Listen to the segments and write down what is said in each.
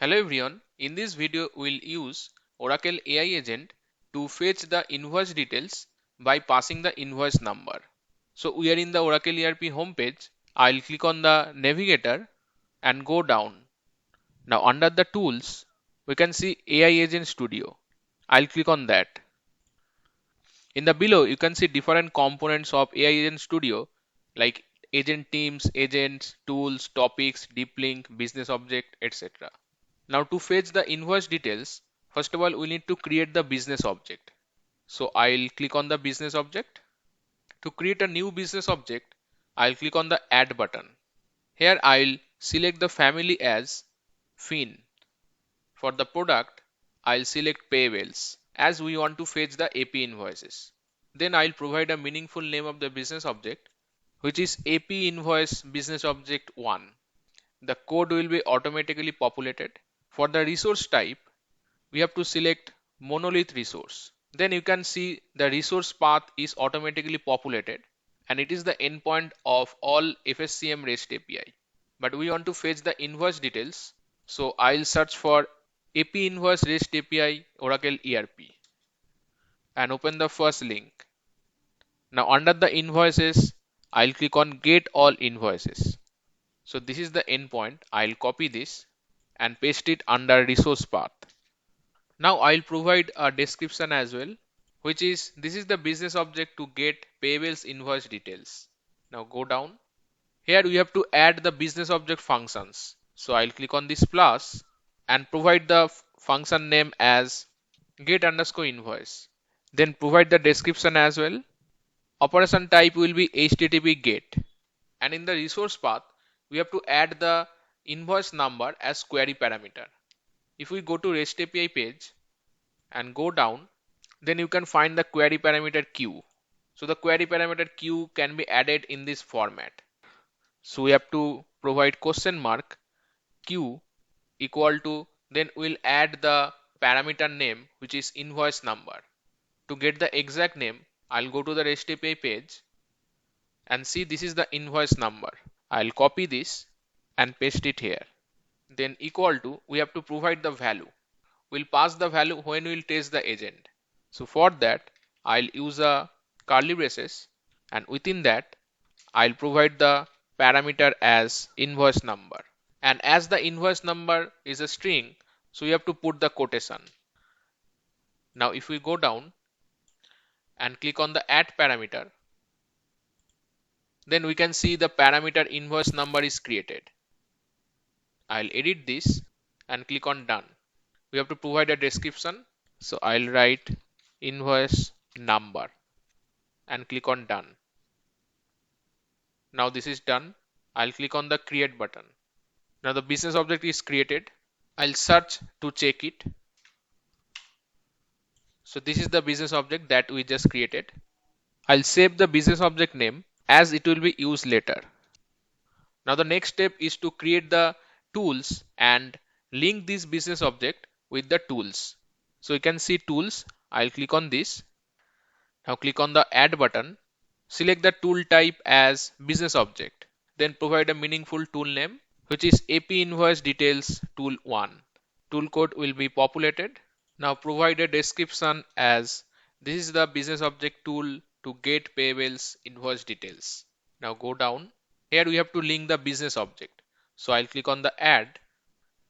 Hello everyone, in this video we'll use Oracle AI agent to fetch the invoice details by passing the invoice number. So we are in the Oracle ERP homepage. I'll click on the navigator and go down. Now under the tools we can see AI agent studio. I'll click on that. In the below you can see different components of AI agent studio like agent teams, agents, tools, topics, deep link, business object, etc. Now to fetch the invoice details, first of all we need to create the business object. So I'll click on the business object. To create a new business object, I'll click on the add button. Here I'll select the family as fin. For the product, I'll select payables as we want to fetch the AP invoices. Then I'll provide a meaningful name of the business object, which is AP invoice business object 1. The code will be automatically populated. For the resource type, we have to select monolith resource. Then you can see the resource path is automatically populated and it is the endpoint of all FSCM REST API. But we want to fetch the invoice details. So I'll search for AP invoice REST API Oracle ERP and open the first link. Now under the invoices, I'll click on get all invoices. So this is the endpoint. I'll copy this and paste it under resource path. Now I'll provide a description as well, which is this is the business object to get payables invoice details. Now go down. Here we have to add the business object functions. So I'll click on this plus and provide the function name as get underscore invoice. Then provide the description as well. Operation type will be HTTP GET. And in the resource path, we have to add the invoice number as query parameter. If we go to REST API page and go down, then you can find the query parameter Q. So the query parameter Q can be added in this format. So we have to provide question mark Q equal to, then we'll add the parameter name which is invoice number. To get the exact name, I'll go to the REST API page and see this is the invoice number. I'll copy this and paste it here. Then equal to, we have to provide the value. We'll pass the value when we'll test the agent. So for that, I'll use a curly braces and within that, I'll provide the parameter as invoice number. And as the invoice number is a string, so you have to put the quotation. Now if we go down and click on the add parameter, then we can see the parameter invoice number is created. I'll edit this and click on done. We have to provide a description. So I'll write invoice number and click on done. Now this is done. I'll click on the create button. Now the business object is created. I'll search to check it. So this is the business object that we just created. I'll save the business object name as it will be used later. Now the next step is to create the tools and link this business object with the tools. So you can see tools. I'll click on this. Now click on the add button. Select the tool type as business object. Then provide a meaningful tool name which is AP invoice details tool 1. Tool code will be populated. Now provide a description as this is the business object tool to get payables invoice details. Now go down. Here we have to link the business object. So I'll click on the add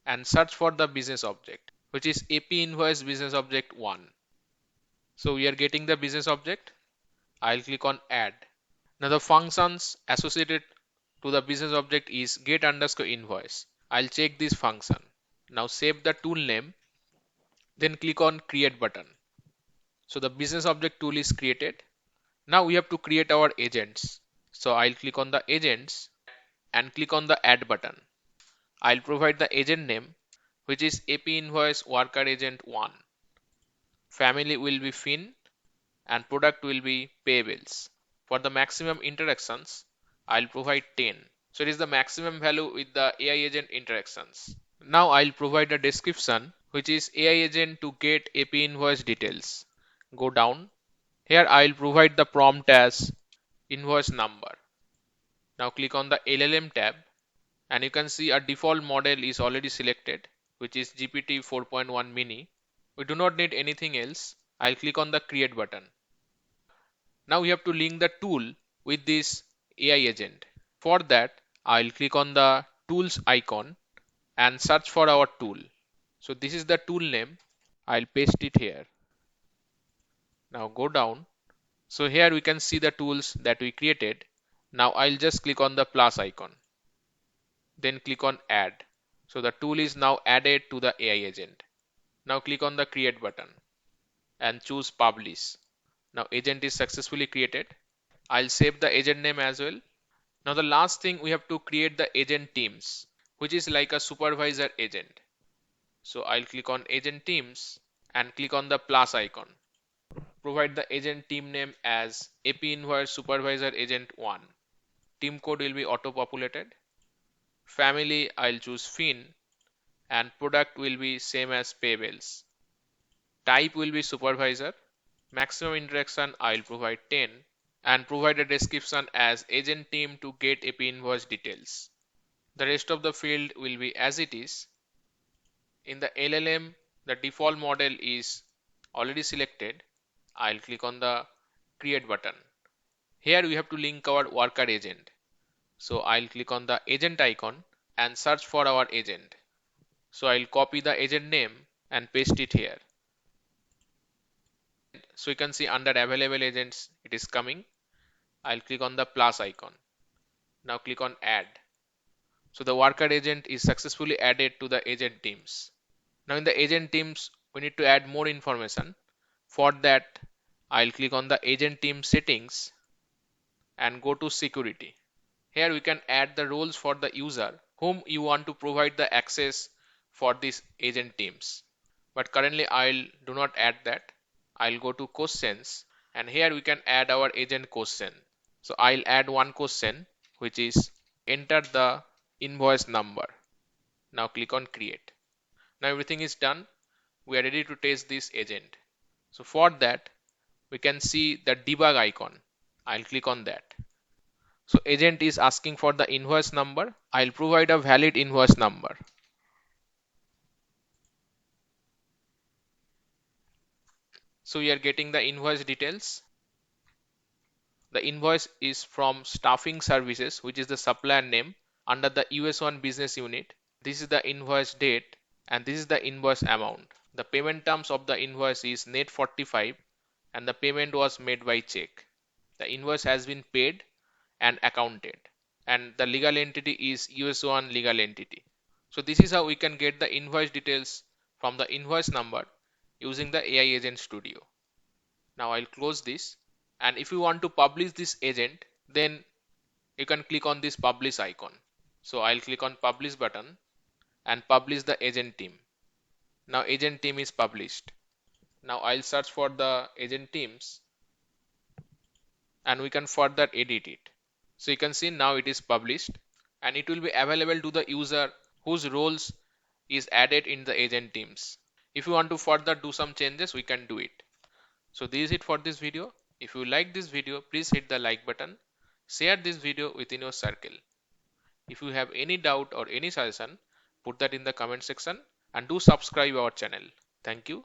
and search for the business object which is AP invoice business object 1. So we are getting the business object. I'll click on add. Now the functions associated to the business object is get underscore invoice. I'll check this function. Now save the tool name. Then click on create button. So the business object tool is created. Now we have to create our agents. So I'll click on the agents and click on the add button. I'll provide the agent name which is AP invoice worker agent 1. Family will be fin and product will be payables. For the maximum interactions, I'll provide 10. So it is the maximum value with the AI agent interactions. Now I'll provide a description which is AI agent to get AP invoice details. Go down. Here I'll provide the prompt as invoice number. Now click on the LLM tab and you can see a default model is already selected which is GPT 4.1 mini. We do not need anything else. I'll click on the create button. Now we have to link the tool with this AI agent. For that, I'll click on the tools icon and search for our tool. So this is the tool name. I'll paste it here. Now go down. So here we can see the tools that we created. Now I'll just click on the plus icon. Then click on add. So the tool is now added to the AI agent. Now click on the create button and choose publish. Now agent is successfully created. I'll save the agent name as well. Now the last thing, we have to create the agent teams, which is like a supervisor agent. So I'll click on agent teams and click on the plus icon. Provide the agent team name as AP Invoice Supervisor Agent 1. Team code will be auto populated. Family, I'll choose Fin, and product will be same as payables. Type will be supervisor. Maximum interaction, I'll provide 10, and provide a description as agent team to get AP invoice details. The rest of the field will be as it is. In the LLM, the default model is already selected. I'll click on the create button. Here we have to link our worker agent. So I'll click on the agent icon and search for our agent. So I'll copy the agent name and paste it here. So you can see under available agents it is coming. I'll click on the plus icon. Now click on add. So the worker agent is successfully added to the agent teams. Now in the agent teams we need to add more information. For that, I'll click on the agent team settings and go to security. Here we can add the roles for the user whom you want to provide the access for these agent teams. But currently I'll do not add that. I'll go to questions, and here we can add our agent question. So I'll add one question, which is enter the invoice number. Now click on create. Now everything is done. We are ready to test this agent. So for that, we can see the debug icon. I'll click on that. So agent is asking for the invoice number. I'll provide a valid invoice number. So we are getting the invoice details. The invoice is from staffing services, which is the supplier name under the US1 business unit. This is the invoice date and this is the invoice amount. The payment terms of the invoice is net 45 and the payment was made by check. The invoice has been paid and accounted, and the legal entity is US1 legal entity. So this is how we can get the invoice details from the invoice number using the AI Agent Studio. Now I'll close this, and if you want to publish this agent, then you can click on this publish icon. So I'll click on publish button and publish the agent team. Now agent team is published. Now I'll search for the agent teams and we can further edit it. So you can see now it is published and it will be available to the user whose roles is added in the agent teams. If you want to further do some changes, we can do it. So this is it for this video. If you like this video, please hit the like button. Share this video within your circle. If you have any doubt or any suggestion, put that in the comment section and do subscribe our channel. Thank you.